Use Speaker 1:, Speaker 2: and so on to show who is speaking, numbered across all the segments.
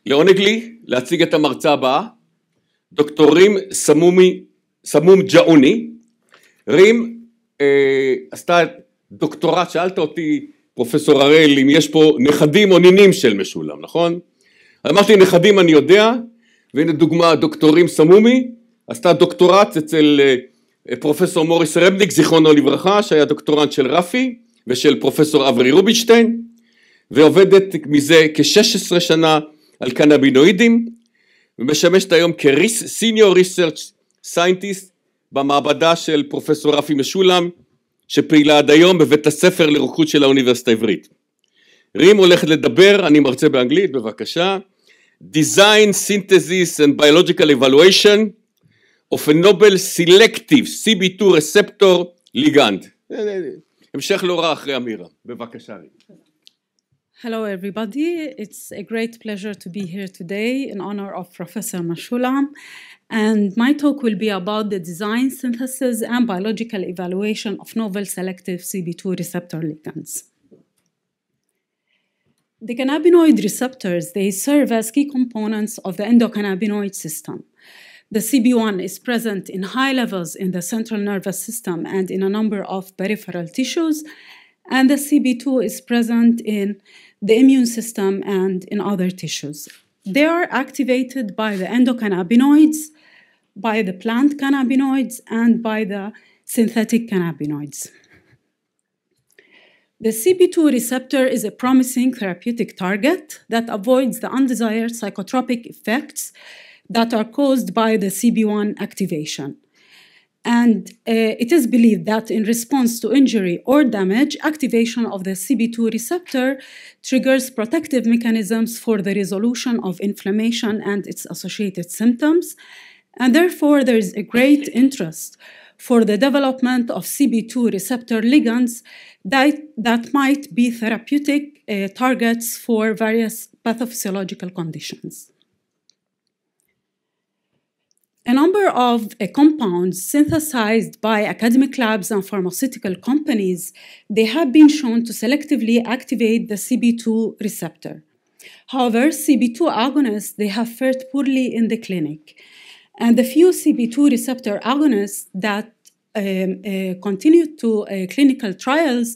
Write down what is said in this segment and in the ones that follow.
Speaker 1: לעונג לי להציג את המרצה הבאה, דוקטור רים סמום ג'אוני. רים עשתה דוקטורט, שאלת אותי פרופסור הראל אם יש פה נכדים או נינים של משולם, נכון? אמרתי נכדים אני יודע, והנה דוגמה, דוקטור רים סמומי עשתה דוקטורט אצל פרופסור מוריס רבניק, זיכרונו לברכה, שהיה דוקטורנט של רפי ושל פרופסור אברי רובינשטיין, ועובדת מזה כ-16 שנה על קנבינואידים, ומשמשת היום כ-Senior Research Scientist במעבדה של פרופסור רפי משולם, שפעילה עד היום בבית הספר לרוקחות של האוניברסיטה העברית. רים הולכת לדבר, אני מרצה באנגלית, בבקשה. Design, Synthesis and Biological Evaluation of a Novel Selective CB2 Receptor Ligand. המשך לא רע אחרי אמירה. בבקשה רים.
Speaker 2: Hello everybody, it's a great pleasure to be here today in honor of Professor Meshulam, and my talk will be about the design, synthesis and biological evaluation of novel selective CB2 receptor ligands. The cannabinoid receptors, they serve as key components of the endocannabinoid system. The CB1 is present in high levels in the central nervous system and in a number of peripheral tissues, and the CB2 is present in the immune system and in other tissues. They are activated by the endocannabinoids, by the plant cannabinoids, and by the synthetic cannabinoids. The CB2 receptor is a promising therapeutic target that avoids the undesired psychotropic effects that are caused by the CB1 activation. And it is believed that in response to injury or damage, activation of the CB2 receptor triggers protective mechanisms for the resolution of inflammation and its associated symptoms. And therefore, there is a great interest for the development of CB2 receptor ligands that might be therapeutic targets for various pathophysiological conditions. A number of compounds synthesized by academic labs and pharmaceutical companies, they have been shown to selectively activate the CB2 receptor. However, CB2 agonists, they have fared poorly in the clinic. And the few CB2 receptor agonists that continued to clinical trials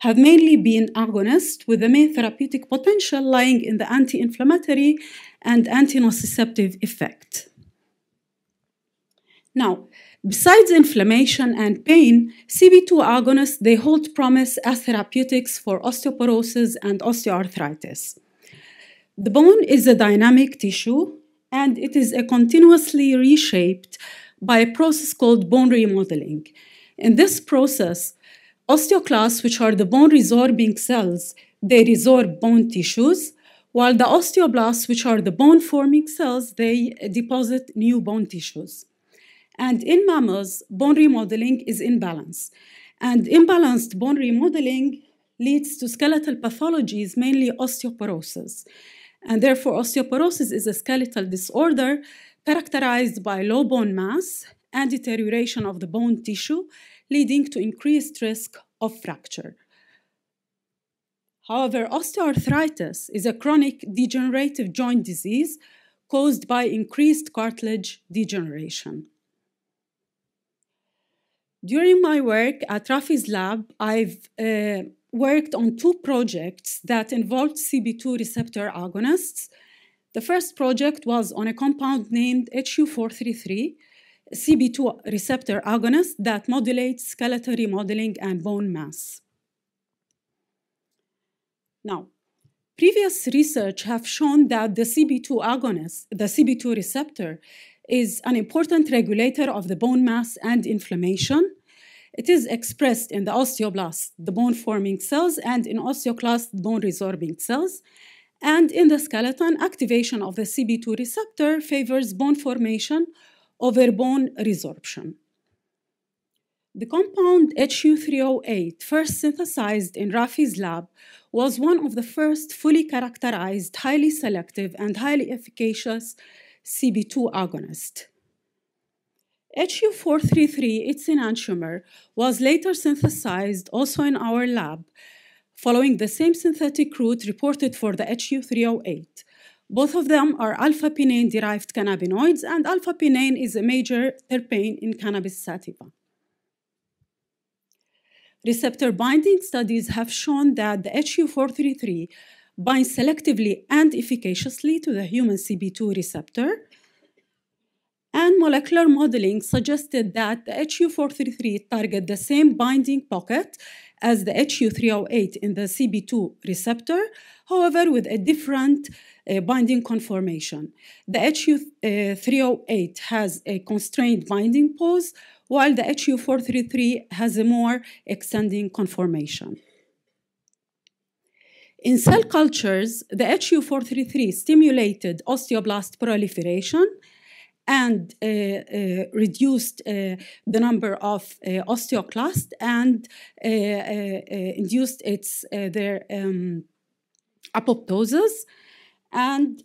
Speaker 2: have mainly been agonists with the main therapeutic potential lying in the anti-inflammatory and anti-nociceptive effect. Now, besides inflammation and pain, CB2 agonists, they hold promise as therapeutics for osteoporosis and osteoarthritis. The bone is a dynamic tissue, and it is continuously reshaped by a process called bone remodeling. In this process, osteoclasts, which are the bone-resorbing cells, they resorb bone tissues, while the osteoblasts, which are the bone-forming cells, they deposit new bone tissues. And in mammals, bone remodeling is imbalanced. And imbalanced bone remodeling leads to skeletal pathologies, mainly osteoporosis. And therefore, osteoporosis is a skeletal disorder characterized by low bone mass and deterioration of the bone tissue, leading to increased risk of fracture. However, osteoarthritis is a chronic degenerative joint disease caused by increased cartilage degeneration. During my work at Rafi's lab, I've worked on two projects that involved CB2 receptor agonists. The first project was on a compound named HU433, a CB2 receptor agonist that modulates skeletal remodeling and bone mass. Now, previous research have shown that the CB2 agonist, the CB2 receptor, is an important regulator of the bone mass and inflammation. It is expressed in the osteoblasts, the bone-forming cells, and in osteoclasts, bone-resorbing cells. And in the skeleton, activation of the CB2 receptor favors bone formation over bone resorption. The compound HU308, first synthesized in Rafi's lab, was one of the first fully characterized, highly selective, and highly efficacious CB2 agonist. HU433, its enantiomer, was later synthesized also in our lab, following the same synthetic route reported for the HU308, Both of them are alpha-pinene-derived cannabinoids, and alpha-pinene is a major terpene in cannabis sativa. Receptor binding studies have shown that the HU433 binds selectively and efficaciously to the human CB2 receptor, and molecular modeling suggested that the HU433 target the same binding pocket as the HU308 in the CB2 receptor, however, with a different binding conformation. The HU308 has a constrained binding pose, while the HU433 has a more extending conformation. In cell cultures, the HU433 stimulated osteoblast proliferation and reduced the number of osteoclasts and induced their apoptosis. And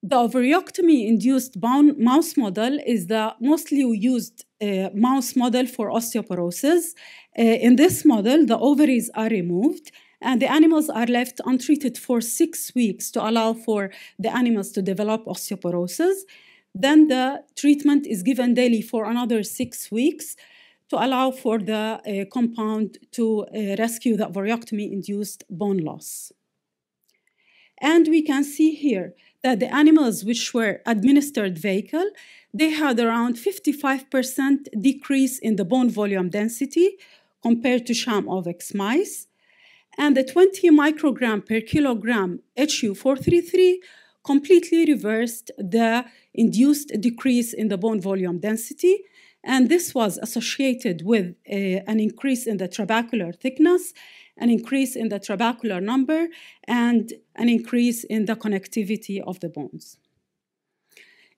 Speaker 2: the ovariotomy-induced mouse model is the mostly used mouse model for osteoporosis. In this model, the ovaries are removed and the animals are left untreated for 6 weeks to allow for the animals to develop osteoporosis. Then the treatment is given daily for another 6 weeks to allow for the compound to rescue the ovariotomy-induced bone loss. And we can see here that the animals which were administered vehicle, they had around 55% decrease in the bone volume density compared to sham ovex mice. And the 20 microgram per kilogram HU433 completely reversed the induced decrease in the bone volume density. And this was associated with an increase in the trabecular thickness, an increase in the trabecular number, and an increase in the connectivity of the bones.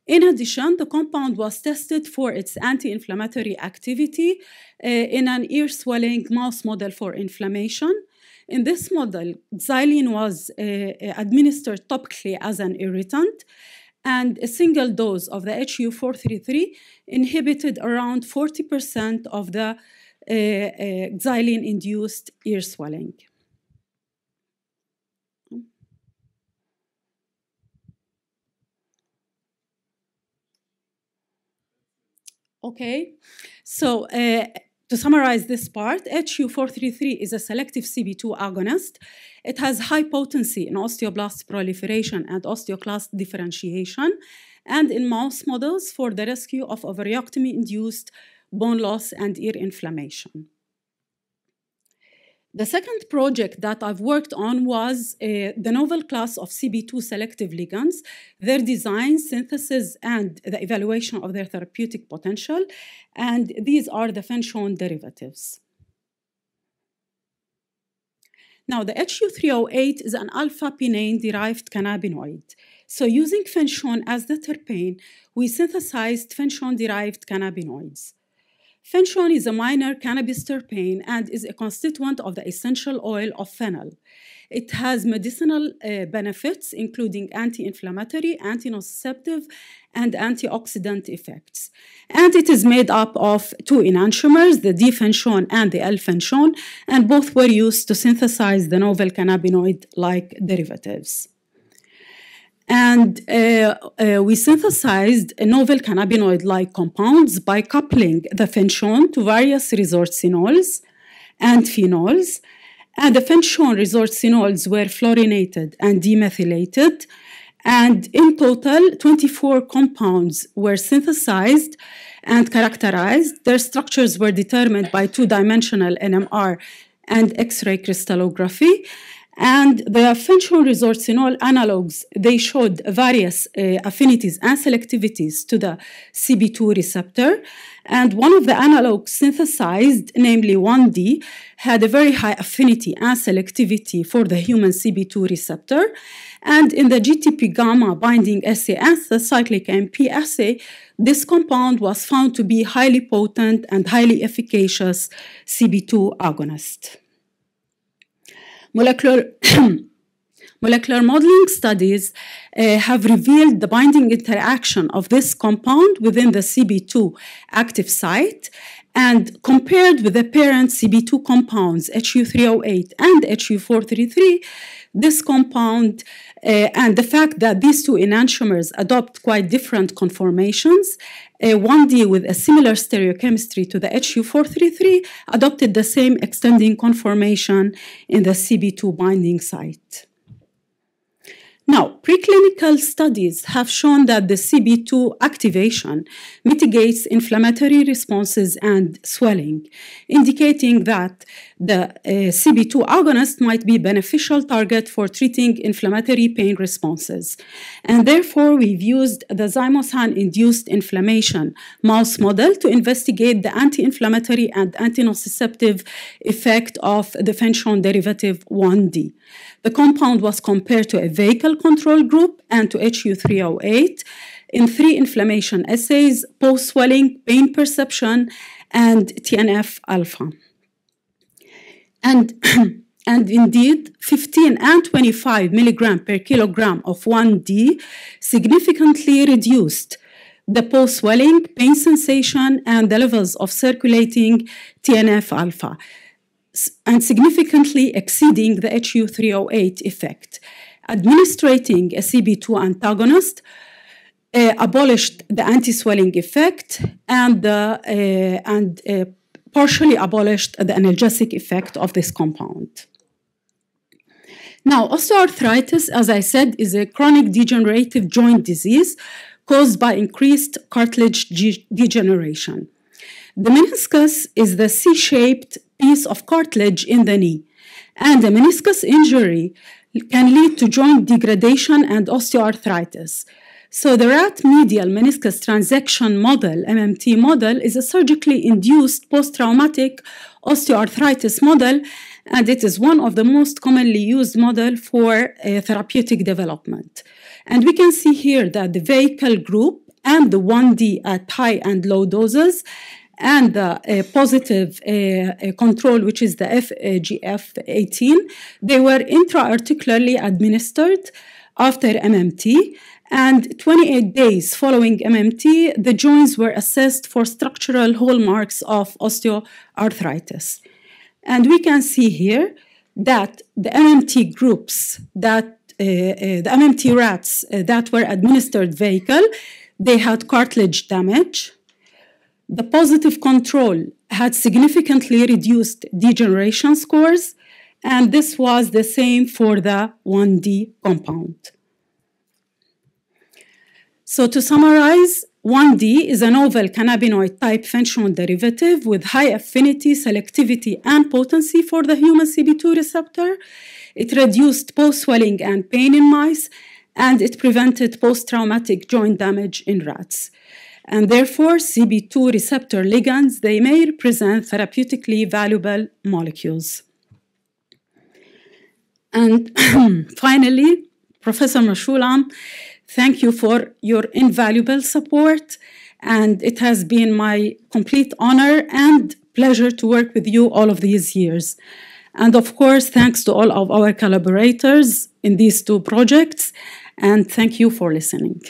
Speaker 2: In addition, the compound was tested for its anti-inflammatory activity in an ear swelling mouse model for inflammation. In this model, xylene was administered topically as an irritant, and a single dose of the HU433 inhibited around 40% of the xylene-induced ear swelling. Okay, so to summarize this part, HU433 is a selective CB2 agonist. It has high potency in osteoblast proliferation and osteoclast differentiation, and in mouse models for the rescue of ovariotomy-induced bone loss and ear inflammation. The second project that I've worked on was the novel class of CB2 selective ligands, their design, synthesis, and the evaluation of their therapeutic potential. And these are the fenchone derivatives. Now, the HU308 is an alpha-pinene-derived cannabinoid. So using fenchone as the terpene, we synthesized fenchone-derived cannabinoids. Fenchone is a minor cannabis terpene and is a constituent of the essential oil of fennel. It has medicinal benefits, including anti-inflammatory, anti-nociceptive, and antioxidant effects. And it is made up of 2 enantiomers, the D-fenchone and the L-fenchone, and both were used to synthesize the novel cannabinoid-like derivatives. And we synthesized novel cannabinoid-like compounds by coupling the fenchone to various resorcinols and phenols. And the fenchone resorcinols were fluorinated and demethylated. And in total, 24 compounds were synthesized and characterized. Their structures were determined by 2-dimensional NMR and X-ray crystallography. And the fenchone resorcinol analogs, they showed various affinities and selectivities to the CB2 receptor. And one of the analogs synthesized, namely 1D, had a very high affinity and selectivity for the human CB2 receptor. And in the GTP gamma binding assay and the cyclic AMP assay, this compound was found to be highly potent and highly efficacious CB2 agonist. Molecular modeling studies have revealed the binding interaction of this compound within the CB2 active site, and compared with the parent CB2 compounds, HU308 and HU433, this compound and the fact that these two enantiomers adopt quite different conformations, 1D with a similar stereochemistry to the HU433 adopted the same extending conformation in the CB2 binding site. Now, preclinical studies have shown that the CB2 activation mitigates inflammatory responses and swelling, indicating that the CB2 agonist might be a beneficial target for treating inflammatory pain responses. And therefore, we've used the zymosan-induced inflammation mouse model to investigate the anti-inflammatory and anti-nociceptive effect of the fenchone derivative 1D. The compound was compared to a vehicle control group and to HU308 in 3 inflammation assays: post-swelling, pain perception, and TNF-alpha. And indeed, 15 and 25 milligram per kilogram of 1D significantly reduced the post-swelling, pain sensation, and the levels of circulating TNF-alpha, and significantly exceeding the HU308 effect. Administrating a CB2 antagonist abolished the anti-swelling effect and partially abolished the analgesic effect of this compound. Now, osteoarthritis, as I said, is a chronic degenerative joint disease caused by increased cartilage degeneration. The meniscus is the C-shaped piece of cartilage in the knee, and a meniscus injury can lead to joint degradation and osteoarthritis. So the rat medial meniscus transection model, MMT model, is a surgically induced post-traumatic osteoarthritis model, and it is one of the most commonly used models for therapeutic development. And we can see here that the vehicle group and the 1D at high and low doses and the positive control, which is the FGF18, they were intra-articularly administered after MMT, and 28 days following MMT, the joints were assessed for structural hallmarks of osteoarthritis. And we can see here that the MMT groups, the MMT rats that were administered vehicle, they had cartilage damage. The positive control had significantly reduced degeneration scores, and this was the same for the 1D compound. So to summarize, 1D is a novel cannabinoid type fenchone derivative with high affinity, selectivity, and potency for the human CB2 receptor. It reduced post-swelling and pain in mice, and it prevented post-traumatic joint damage in rats. And therefore, CB2 receptor ligands, they may represent therapeutically valuable molecules. And finally, Professor Mechoulam, thank you for your invaluable support, and it has been my complete honor and pleasure to work with you all of these years. And of course, thanks to all of our collaborators in these 2 projects, and thank you for listening.